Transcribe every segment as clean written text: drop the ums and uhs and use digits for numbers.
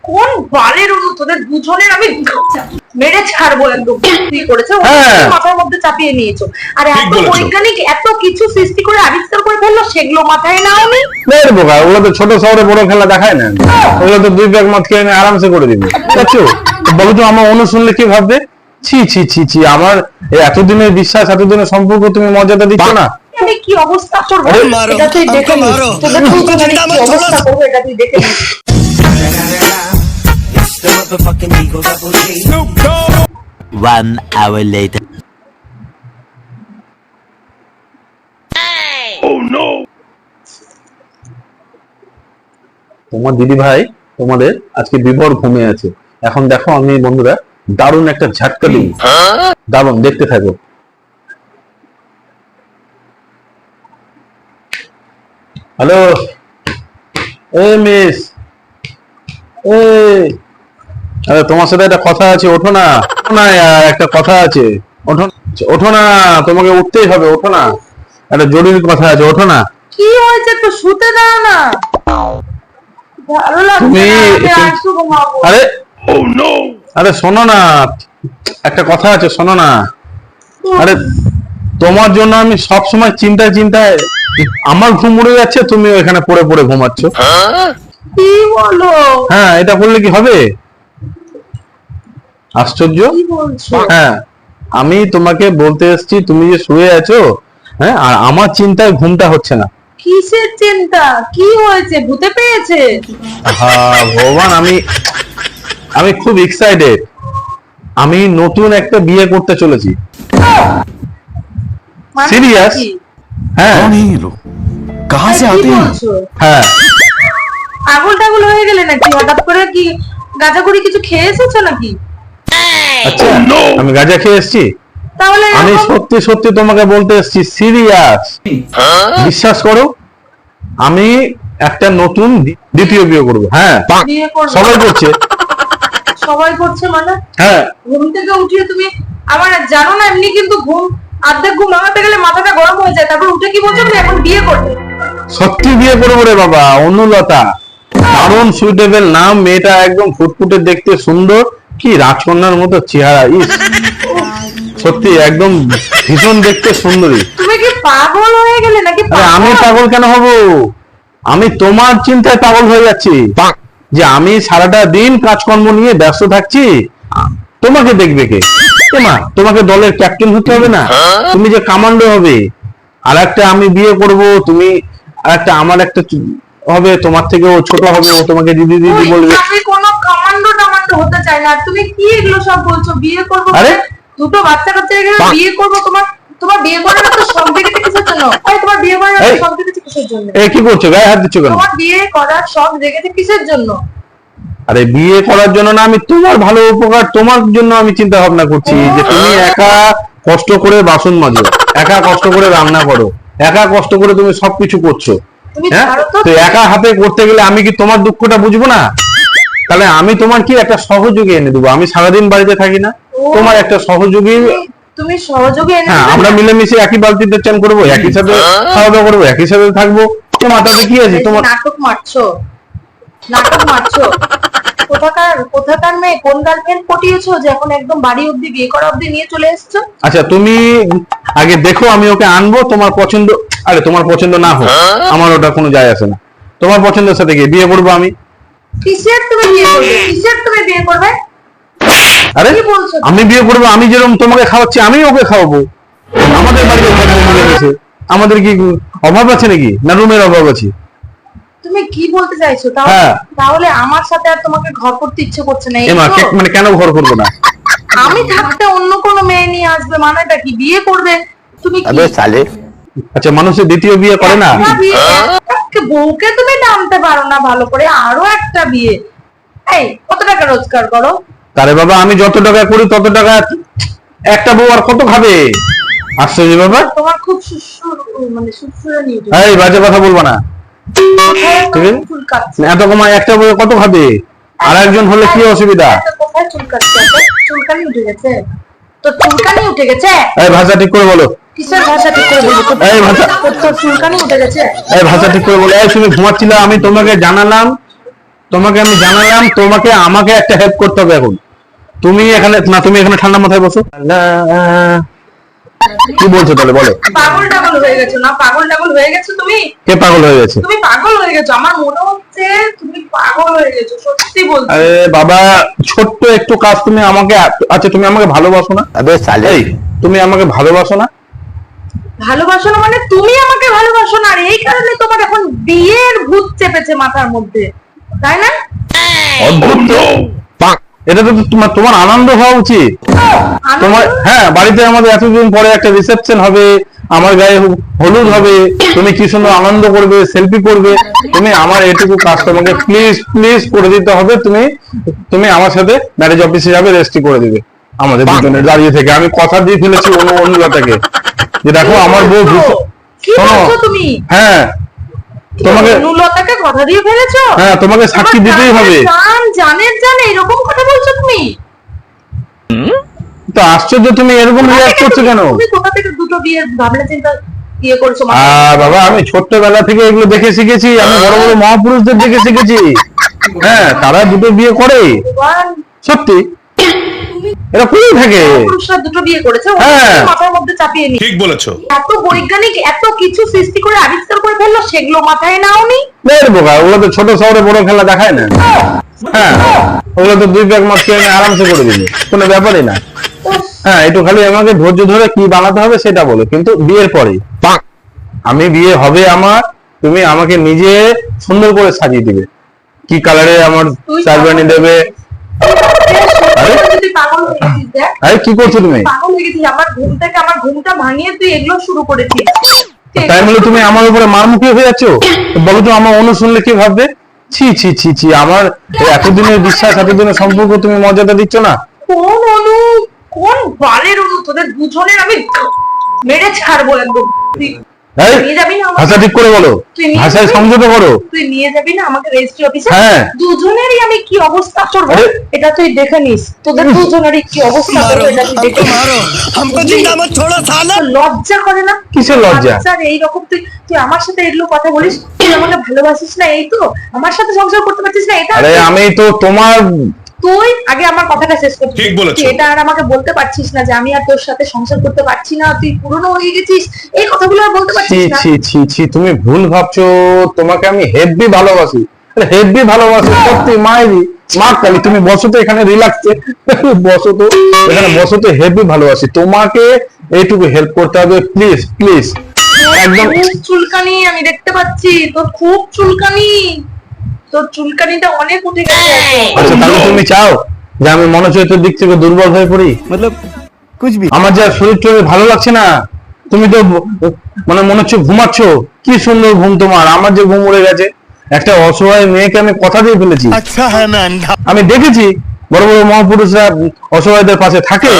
কোন বালের অনু তোদের দুজনের আমি মেরে ছাড়বো একদম। কি করেছো মাথার মধ্যে চাপিয়ে নিয়েছো, আর এত বৈজ্ঞানিক এত কিছু সৃষ্টি করে আবিষ্কার করে ফেললো, সেগুলো মাথায় নাও নি। বোকা, ওগুলো তো ছোট শহরে বড় খেলা দেখায় না, ওগুলো তো 2 ব্যাগ মদ খেয়ে আরামসে করে দিবে। বুঝছো? বলো তো আমার অনু শুনলে কি ভাববে? ছি ছি ছি ছি, আমার এতদিনের বিশ্বাস, এতদিনের সম্পর্ক তুমি মর্যাদা দিচ্ছ না। আমি কি অবস্থা করবো এটা তুই দেখে নিস, তোদের দুজনের কি অবস্থা করবো এটা তুই দেখে নিস। One hour later. Oh no! তোমার দিদি ভাই তোমাদের আজকে বিভোর ঘুমে আছে। এখন দেখো আমি বন্ধুরা দারুণ একটা ঝাটকা দিই, দারুণ দেখতে থাকো। হ্যালো এ মিস, আরে তোমার সাথে একটা কথা আছে, ওঠো না। না একটা কথা আছে, ওঠো। ওঠো না, তোমাকে উঠতেই হবে, ওঠো না, একটা জরুরি কথা আছে, ওঠো না। কি হয়েছে তো শুতে দাও না, ভালো লাগছে না, আমি আজকে ঘুমাবো। আরে ও নো, আরে শোনো না, একটা কথা আছে, শোনো না। আরে তোমার জন্য আমি সব সময় চিন্তায় চিন্তায় আমার ঘুম উড়ে যাচ্ছে, তুমি এখানে পড়ে পড়ে ঘুমাচ্ছ। কি বলো? হ্যাঁ, এটা করলে কি হবে? আশ্চর্য। হ্যাঁ, আমি তোমাকে বলতে এসেছি তুমি যে শুয়ে আছো, হ্যাঁ, আর আমার চিন্তায় ঘুমটা হচ্ছে না। কিসের চিন্তা? কি হয়েছে? ভূতে পেয়েছে? হ্যাঁ ভগবান, আমি খুব এক্সাইটেড। আমি নতুন একটা বিয়ে করতে চলেছি। সিরিয়াস? হ্যাঁ। कौन है ये लोग? कहाँ से आते हैं? হ্যাঁ। পাগল টাগল হয়ে গেলে নাকি? হঠাৎ করে কি গাঁজাগুড়ি কিছু খেয়ে এসেছো নাকি? আচ্ছা, আমি গাঁজা খেয়ে এসেছি? তাহলে আমি সত্যি সত্যি তোমাকে বলতে এসেছি, সিরিয়াস। বিশ্বাস করো, আমি একটা নতুন দ্বিতীয় বিয়ে করবো। হ্যাঁ, বিয়ে করবে? সবাই করছে। সবাই করছে মানে? হ্যাঁ। ঘুম থেকে উঠিয়ে তুমি আমার জানো না, এমনি কিন্তু ঘুম অর্ধেক ঘুম ভাঙাতে গেলে মাথাটা গরম হয়ে যায়, তারপর উঠে কি বলছো এখন বিয়ে করবে? সত্যি বিয়ে করবো রে বাবা। অনুলতা, দারুণ সুইটেবল নাম, মেয়েটা একদম ফুটফুটে দেখতে, সুন্দর, কি রাজকন্যার মতো চেহারা। ইস, সত্যি একদম ভীষণ দেখতে সুন্দরী। তুমি কি পাগল হয়ে গেলে নাকি? আমি পাগল কেন হব? আমি তোমার চিন্তায় পাগল হয়ে যাচ্ছি, যে আমি সারাটা দিন কাজকর্ম নিয়ে ব্যস্ত থাকছি, তোমাকে দেখবে কে? তোমাকে দলের ক্যাপ্টেন হতে হবে না, তুমি যে কমান্ডো হবে। আর একটা আমি বিয়ে করব, তুমি আর একটা আমার একটা হবে, তোমার থেকেও ছোট হবে, ও তোমাকে দিদি দিদি বলবে। আমি কোনো কমান্ডো টমান্ডো হতে চাই না। তুমি কি এগুলো সব বলছো? বিয়ে করব? আরে দুটো বাচ্চা কাচ্চা গেলে বিয়ে করব? তোমার বিয়ে করার তো শখ দেখেছে কিসের জন্য? তোমার বিয়ে করার শখ দেখেছে কিসের জন্য? এই কি করছো, গায়ে হাত দিচ্ছ কেন? তোমার বিয়ে করার শখ দেখেছে কিসের জন্য? আরে বিয়ে করার জন্য না, আমি তোমার ভালো উপকার, তোমার জন্য আমি চিন্তা ভাবনা করছি, যে তুমি একা কষ্ট করে বাসন মাজো, একা কষ্ট করে রান্না করো, একা কষ্ট করে তুমি সবকিছু করছো। হ্যাঁ, তো একা হাতে করতে গেলে আমি কি তোমার দুঃখটা বুঝবো না? তাহলে আমি তোমার কি একটা সহযোগী এনে দেবো। আমি সারাদিন বাড়িতে থাকি না, তোমার একটা সহযোগী। তুমি সহযোগী এনে হ্যাঁ, আমরা মিলেমিশে একই বালতিতে চান করবো, একই সাথে খাওয়া দাওয়া করবো, একই সাথে থাকবো। মাথাতে কি আছে তোমার? নাটক মারছো, কোথাকার মেয়ে, কোন গার্লফ্রেন্ড পটিয়েছো যে এখন একদম বাড়ি অব্দি বিয়ে করা অব্দি নিয়ে চলে এসছো? আচ্ছা, তুমি আগে দেখো, আমি ওকে আনবো, তোমার পছন্দ। আরে তোমার পছন্দ না হোক, আমার ওটা কোনো যায় আসে না। তোমার পছন্দের সাথে গিয়ে বিয়ে করবো আমি। কিসের তুমি বিয়ে করবে? কিসের তুমি বিয়ে করবে? আরে আমি বিয়ে করবো, আমি যেরকম তোমাকে খাওয়াচ্ছি আমি ওকে খাওয়াবো। আমাদের বাড়িতে আমাদের কি অভাব আছে নাকি? না রুমের অভাব আছে? তুমি কি বলতে চাইছো? তাহলে আমার সাথে আর তোমাকে ঘর করতে ইচ্ছে করছে না? মানে কেন ঘর করবো না? আমি থাকতে অন্য কোনো মেয়ে নিয়ে আসবে মানেটা কি? বিয়ে করবে তুমি কি? আচ্ছা, মানুষের দ্বিতীয় বিয়ে করে না? বউকে তুমি নামতে পারো না ভালো করে, আরো একটা বিয়ে? এই কত টাকা রোজগার করো? আরে বাবা, আমি যত টাকা করি তত টাকা একটা বউ আর কত খাবে? আশ্চর্য বাবা, তোমার খুব সুরসুরে নিয়ে এই বাজে কথা বলবো না। এত কমায় একটা বউ কত খাবে? আর একজন হলে কি অসুবিধা? কোথায় চুলকানি উঠে গেছে? তো চুলকানি উঠে গেছে? এই ভাষা ঠিক করে বলো। কিসের ভাষা ঠিক করে বলো? এই ভাষা, তোর চুলকানি উঠে গেছে? এই ভাষা ঠিক করে বলো। এই তুমি ঘুমাচ্ছিলে, আমি তোমাকে জানালাম তোমাকে আমি জানালাম, তোমাকে আমাকে একটা হেল্প করতে হবে এখন। তুমি এখানে ঠান্ডা মাথায় বসো। কি বলছো তাহলে বলো? পাগল টাগল হয়ে গেছো না? পাগল টাগল হয়ে গেছো তুমি? কে পাগল হয়ে গেছে? তুমি পাগল হয়ে গেছো, আমার মনে হচ্ছে তুমি পাগল হয়ে গেছো, সত্যি বলছি। আরে বাবা, ছোট্ট একটু কাজ তুমি আমাকে, আচ্ছা তুমি আমাকে ভালোবাসো না? अबे साले এই তুমি আমাকে ভালোবাসো না? ভালোবাসো না মানে তুমি আমাকে ভালোবাসো না, আর এই কারণে তোমার এখন বিয়ের ভূত চেপেছে মাথার মধ্যে, তাই না? অদ্ভুত তো। এটা তো তোমার আনন্দ হওয়া উচিত। আনন্দ? তোমার, হ্যাঁ, বাড়িতে আমাদের এতদিন পরে একটা রিসেপশন হবে, আমার গায়ে হলুদ হবে, তুমি কি সুন্দর আনন্দ করবে, সেলফি করবে। তুমি আমার এটুকু কাজ তোমাকে প্লিজ প্লিজ করে দিতে হবে। তুমি আমার সাথে ম্যারেজ অফিসে যাবে, রেজিস্ট্রি করে দিবে আমাদের দুজনের দাঁড়িয়ে থেকে। আমি কথা দিয়ে ফেলেছি অনুলতাকে যে দেখো আমার বউ কি বলছো তুমি? হ্যাঁ তোমাকে, অনুলতাকে কথা দিয়ে ফেলেছো? হ্যাঁ তোমাকে সাক্ষী দিতেই হবে। জানে এরকম কথা বলছো তুমি? তো আশ্চর্য, তুমি এরকম রিয়াক্ট করছো কেন? তুমি কোথা থেকে দুটো বিয়ের ভাবনা চিন্তা করছো? বাবা, আমি ছোট্টবেলা থেকে এগুলো দেখে শিখেছি। আমি বড় বড় মহাপুরুষদের দেখে শিখেছি। হ্যাঁ, তারা দুটো বিয়ে করে, সত্যি এরা করেই থাকে। পুরুষরা দুটো বিয়ে করেছে, হ্যাঁ। মাথার মধ্যে চাপিয়ে নিয়ে ঠিক বলেছো। এত বৈজ্ঞানিক এত কিছু সৃষ্টি করে আবিষ্কার করে ফেললো, সেগুলো মাথায় নাওনি? বোকা, ওগুলো তো ছোট শহরে বড় খেলা দেখায় না। হ্যাঁ, ওগুলো তো 2 ব্যাগ মাছ কিনে আরামসে করে দিবে, কোনো ব্যাপারই না। হ্যাঁ, একটু খালি আমাকে ধৈর্য ধরে কি বানাতে হবে সেটা বলো, কিন্তু বিয়ের পরে। আমি বিয়ে হবে আমার, তুমি আমাকে নিজে সুন্দর করে সাজিয়ে দিবে, কি কালারে আমার শাড়ি বানিয়ে দেবে। যদি পাগল হয়ে গেছিস, দেখ আরে কি করছো তুমি? পাগল হয়ে গেছিস, আমার ঘুমটা ভাঙিয়ে তুই এগুলো শুরু করেছিস। তাই বলে তুমি আমার উপরে মারমুখী হয়ে যাচ্ছ? বলো তো, আমার অনু শুনলে কি ভাববে? ছি ছি ছি ছি, আমার এতদিনের বিশ্বাস, এতদিনের সম্পর্ক তুমি মর্যাদা দিচ্ছ না। কোন অনু, কোন বালের অনু? তোদের দুজনের আমি মেরে ছাড়বো একদম। এই, নিয়ে যাবি না আমাকে? ভাষা ঠিক করে বলো, তুই নিয়ে ভাষায় যাবি? সংযত করো। তুই নিয়ে যাবি না আমাকে রেজিস্ট্রি অফিসে? হ্যাঁ। দুজনেরই আমি কি অবস্থা করবো আরে, এটা তুই দেখে নিস। তোদের দুজনেরই কি অবস্থা করবো এটা তুই দেখে নিস। हमको जिंदा मत छोड़ो साला তোর লজ্জা করে না? কিসের লজ্জা? স্যার, এইরকম তুই তুই আমার সাথে এগুলো কথা বলিস? তুই আমাকে ভালোবাসিস না, এই তো আমার সাথে সংসার করতে পারছিস না, এটা আরে আমি তো তোমার, তুই আগে আমার কথাটা শেষ করছিস। ঠিক বলেছো। তুই এটা আর আমাকে বলতে পারছিস না যে আমি আর তোর সাথে সংসার করতে পারছি না, তুই পুরনো হয়ে গেছিস, এই কথাগুলো আর বলতে ছি পারছিস না। ছি ছি ছি, তুমি ভুল ভাবছো। তোমাকে আমি হেভি ভালোবাসি, হেভি ভালোবাসি, সত্যি মায়েরই মা কালী। তুমি বসো তো এখানে রিল্যাক্সে, বসো তো এখানে, বসো তো, হেভি ভালোবাসি তোমাকে। এইটুকু হেল্প করতে হবে প্লিজ প্লিজ, একদম। খুব চুলকানি আমি দেখতে পাচ্ছি, তোর খুব চুলকানি, তোর চুলকানিটা অনেক উঠে গেছে এখন। আচ্ছা, তাহলে তুমি চাও যে আমি মনোচরিত্রের দিক থেকে দুর্বল হয়ে পড়ি? मतलब कुछ भी আমার যা শরীর টরীর ভালো লাগছে না, তুমি তো মানে মনে হচ্ছে ঘুমাচ্ছ। কি সুন্দর ঘুম তোমার, আমার যে ঘুম উড়ে গেছে। একটা অসহায় মেয়েকে আমি কথা দিয়ে ফেলেছি। अच्छा है मैं अंधा আমি দেখেছি বড় বড় মহাপুরুষরা অসহায়দের পাশে থাকে।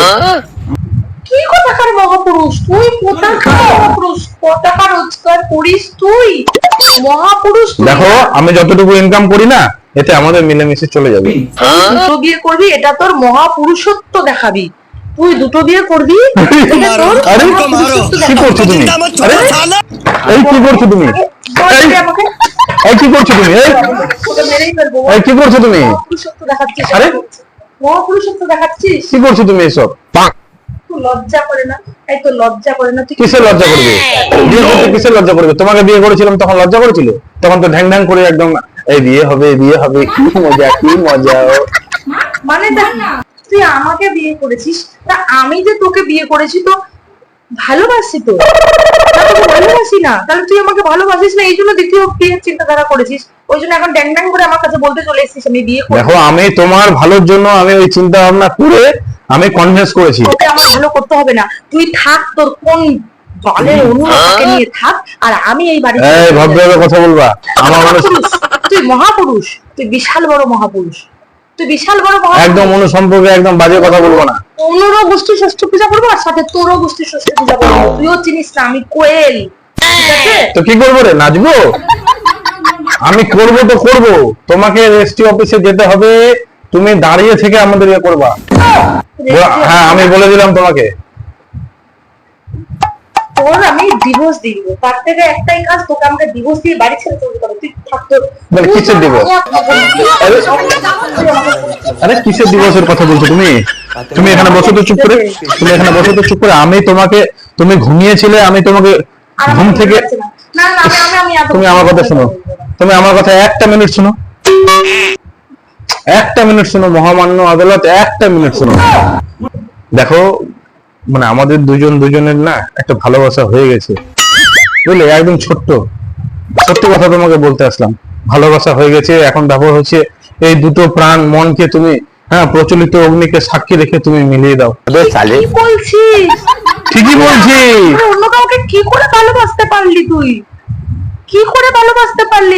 কি কোথাকার মহাপুরুষ তুই? কোথাকার মহাপুরুষ? কোথাকার রোজগার করিস তুই? মহাপুরুষ তুই দেখো, না। আমি যতটুকু ইনকাম করি না, এতে আমাদের মিলেমিশে চলে যাবে। দুটো বিয়ে করবি, এটা তোর মহাপুরুষত্ব দেখাবি। তুই দুটো বিয়ে করবি, এটা তোর আরে, মহাপুরুষত্ব কি দেখাবি। করছো তুমি? जिंदा मत আরে, छोड़ो साला এই কি করছো তুমি? বল এই, দে আমাকে। এই কি করছো তুমি? এই, তোকে মেরেই ফেলবো। এই কি করছো তুমি? মহাপুরুষত্ব দেখাচ্ছিস? আরে, মহাপুরুষত্ব দেখাচ্ছিস? কি করছো তুমি এসব? তোর লজ্জা করে না? এই তো লজ্জা করে না? তুই কিসের লজ্জা করবে? বিয়ে করতে কিসের লজ্জা করবে? তোমাকে বিয়ে করেছিলাম তখন লজ্জা করেছিল? তখন তো ঢ্যাং ঢ্যাং করে একদম এই বিয়ে হবে বিয়ে হবে, কি মজা কি মজা। মানে দেখ না, তুই আমাকে বিয়ে করেছিস, তা আমি যে তোকে বিয়ে করেছি তো ভালোবাসি তো, তা তোকে ভালোবাসি না? তাহলে তুই আমাকে ভালোবাসিস না, এই জন্য দ্বিতীয় বিয়ের চিন্তাধারা করেছিস। ওই জন্য এখন ড্যাং ড্যাং করে আমার কাছে বলতে চলে এসেছিস আমি বিয়ে করবো। দেখো, আমি তোমার ভালোর জন্য আমি ওই চিন্তা ভাবনা করে আমি কনভিন্স করেছি। তোকে আমার ভালো করতে হবে না, তুই থাক তোর কোন বালের অনুরাগকে নিয়ে থাক, আর আমি এই বাড়িতে এই ভদ্রভাবে কথা বলবা। আমার মানুষ মহাপুরুষ, তুই মহাপুরুষ, তুই বিশাল বড় মহাপুরুষ, তুই বিশাল বড় মহাপুরুষ। একদম অনু সম্পর্কে একদম বাজে কথা বলবো না। অন্যরও গোষ্ঠী ষষ্ঠ পূজা করবো, আর সাথে তোরও গোষ্ঠী ষষ্ঠ পূজা করবো। তুইও চিনিস না আমি কোয়েল, ঠিক আছে? তো কি করবো রে, নাচবো? আমি করবো তো করবো, তোমাকে রেজিস্ট্রি অফিসে যেতে হবে, তুমি দাঁড়িয়ে থেকে আমাদের ইয়ে করবা। হ্যাঁ, আমি বলে দিলাম তোমাকে। তোর আমি ডিভোর্স দিয়ে দিব, তার থেকে একটাই কাজ, তোকে আমাকে ডিভোর্স দিয়ে বাড়ি ছেড়ে চলে যাবে, তুই থাকতো। মানে কিসের divorce? আরে কিসের দিবসের কথা বলছো তুমি? তুমি এখানে বসো তো চুপ করে, তুমি এখানে বসো তো চুপ করে। আমি তোমাকে, তুমি ঘুমিয়েছিলে, আমি তোমাকে ঘুম থেকে, না না আমি তুমি আমার কথা শোনো, তুমি আমার কথা একটা মিনিট শোনো, একটা মিনিট শোনো, মহামান্য আদালত একটা মিনিট শোনো। দেখো, মানে আমাদের দুজনের না একটা ভালোবাসা হয়ে গেছে, বুঝলে, একদম ছোট্ট সত্যি কথা তোমাকে বলতে আসলাম। ভালোবাসা হয়ে গেছে, এখন ব্যাপার হচ্ছে এই দুটো প্রাণ মনকে তুমি, হ্যাঁ, প্রচলিত অগ্নিকে সাক্ষী রেখে তুমি মিলিয়ে দাও। কি বলছিস? ঠিকই বলছি। আরে অন্য কাউকে কি করে ভালোবাসতে পারলি তুই? কি করে ভালোবাসতে পারলি?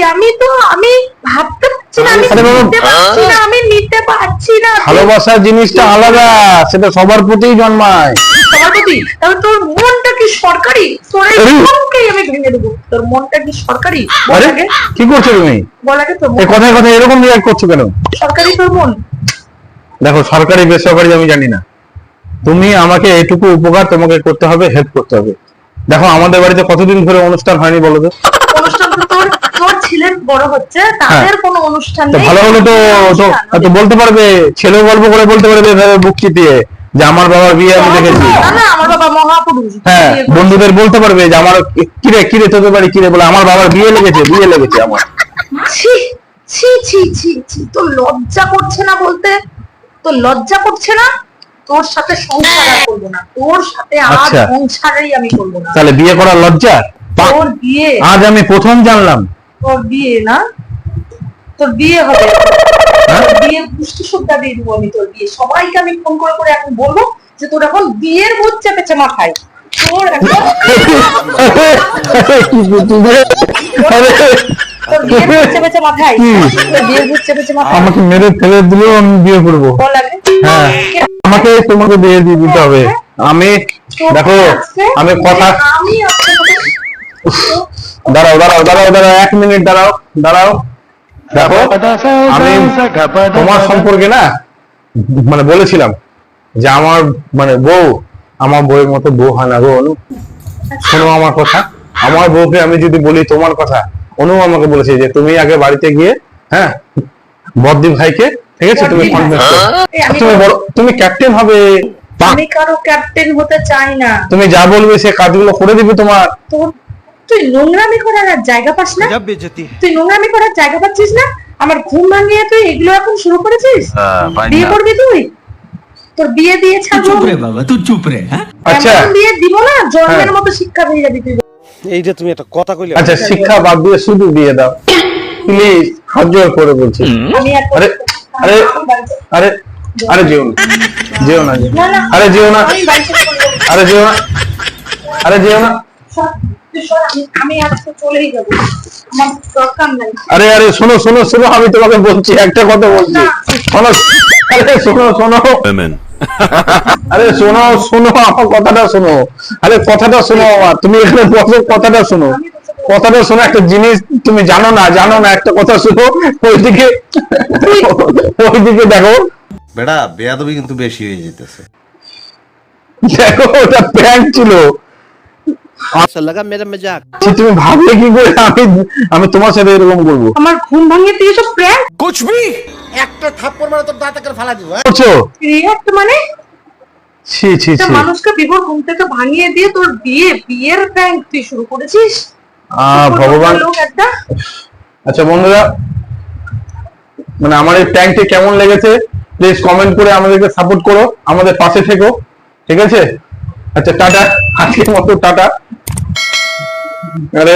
আমি ভাবতে পারছি না, আমি আরে বাবা, নিতে পারছি না, আমি নিতে পারছি না। ভালোবাসা জিনিসটা আলাদা, সেটা সবার প্রতিই জন্মায়। সবার প্রতি? তাহলে তোর মনটা কি সরকারি? তোর এই মনটাই আমি ভেঙে দেবো। তোর মনটা কি সরকারি? আরে কি করছো তুমি? বল আগে তোর এই কথায় কথায় এরকম রিয়াক্ট করছো কেন? সরকারি তোর মন? দেখো, সরকারি বেসরকারি আমি জানি না, তুমি আমাকে এইটুকু উপকার তোমাকে করতে হবে, হেল্প করতে হবে। দেখো, আমাদের বাড়িতে কতদিন ধরে অনুষ্ঠান হয়নি বলো তো? অনুষ্ঠান তো তোর ছেলের বড় হচ্ছে, তাদের কোনো অনুষ্ঠান তো নেই। ভালো হলো তো, তো বলতে পারবে, ছেলেও গল্প করে বলতে পারবে এভাবে বুক চিতিয়ে যে আমার বাবার বিয়ে আমি দেখেছি। না না, আমার বাবা মহাপুরুষ। হ্যাঁ, বন্ধুদের বলতে পারবে যে আমার কিরে তোদের বাড়ি কিরে, বলে আমার বাবার বিয়ে লেগেছে আমার। ছি ছি ছি ছি ছি, তোর লজ্জা করছে না বলতে? তোর লজ্জা করছে না? তোর সাথে সংসার আর করবো না, তোর সাথে আর আচ্ছা। সংসারই আমি করবো না। তাহলে বিয়ে করার লজ্জা? তোর বিয়ে, আজ আমি প্রথম জানলাম। তোর বিয়ে না, তোর বিয়ে হবে। তোর বিয়ে পুষ্টি শ্রদ্ধা দিয়ে দেবো আমি, তোর বিয়ে সবাইকে আমি ফোন করে করে এখন বলবো যে তোর এখন বিয়ের ভূত চেপেছে মাথায়। তোর এখন তোর বিয়ের ভূত চেপেছে মাথায়, তোর বিয়ের ভূত চেপেছে মাথায়। আমাকে মেরে ফেলে দিলেও আমি বিয়ে করবো। বল আগে। হ্যাঁ, আমাকে তোমাকে বিয়ে দিয়ে দিতে হবে। আমি দেখো, আমি কথা, আমি আজকে দাঁড়াও 1 মিনিট, দাঁড়াও। দেখো, আমি তোমার সম্পর্কে না মানে বলেছিলাম যে আমার মানে আমার বউয়ের মতো বউ হয় না গো অনু। শোনো আমার কথা, আমার বউকে আমি যদি বলি তোমার কথা, অনু আমাকে বলেছে যে তুমি আগে বাড়িতে গিয়ে, হ্যাঁ, বদ্দীপ ভাইকে, ঠিক আছে, তুমি কনভিন্স করো, তুমি বড়, তুমি ক্যাপ্টেন হবে। আমি কারো ক্যাপ্টেন হতে চাই না। তুমি যা বলবে সে কাজগুলো করে দিবে তোমার। তুই নোংরামি করার আর জায়গা পাস না? তুই নোংরামি করার জায়গা পাচ্ছিস না? আমার ঘুম ভাঙিয়ে তুই এগুলো এখন শুরু করেছিস? বিয়ে করবি তুই? তোর বিয়ে দিয়ে ছাড়বো বাবা, তুই চুপ রে। আচ্ছা, এমন বিয়ে দিব না, জন্মের মতো শিক্ষা পেয়ে যাবি তুই। এইটা তুমি একটা কথা কইলে। আচ্ছা, শিক্ষা বাদ দিয়ে শুধু দিয়ে দাও প্লিজ, হাত জোর করে বলছি। আমি এখন আরে আরে আরে আরে যেও না, না না, আরে যেও না, আমি বাড়ি থেকে চলে যাবো। আরে যেও না, আরে যেও না, সর, তুই সর, আমি আজকে চলেই যাবো, আমার দরকার নাই। আরে শোনো, আমি তোমাকে বলছি, একটা কথা বলছি, শোনো, আরে শোনো, আরে শোনো আমার কথাটা শোনো, আরে কথাটা শোনো আমার, তুমি এখানে বসো, কথাটা শোনো, একটা জিনিস তুমি জানো না, একটা কথা শোনো, ওইদিকে দেখো, বেটা বেয়াদবি কিন্তু বেশি হয়ে যেতেছে। দেখো ওটা প্র্যাঙ্ক ছিল। লাগা মেরা মজাক। তুমি ভাবলে কি করে আমি তোমার সাথে এরকম করবো? আমার ঘুম ভাঙিয়ে তুই এসব প্র্যাঙ্ক কুছ ভি একটা থাপ্পড় মারা তোর দাঁত করে ফালা দিব। করছো? রিয়াক্ট মানে? ছি মানুষকে বিভোর ঘুম থেকে ভাঙিয়ে দিয়ে তোর বিয়ের প্র্যাঙ্ক তুই শুরু করেছিস? ভগবান। লোক একটা। আচ্ছা বন্ধুরা, মানে আমার এই প্র্যাঙ্কটি কেমন লেগেছে প্লিজ কমেন্ট করে আমাদেরকে সাপোর্ট করো, আমাদের পাশে থেকো, ঠিক আছে? আচ্ছা, টাটা, আজকের মতো টাটা। আরে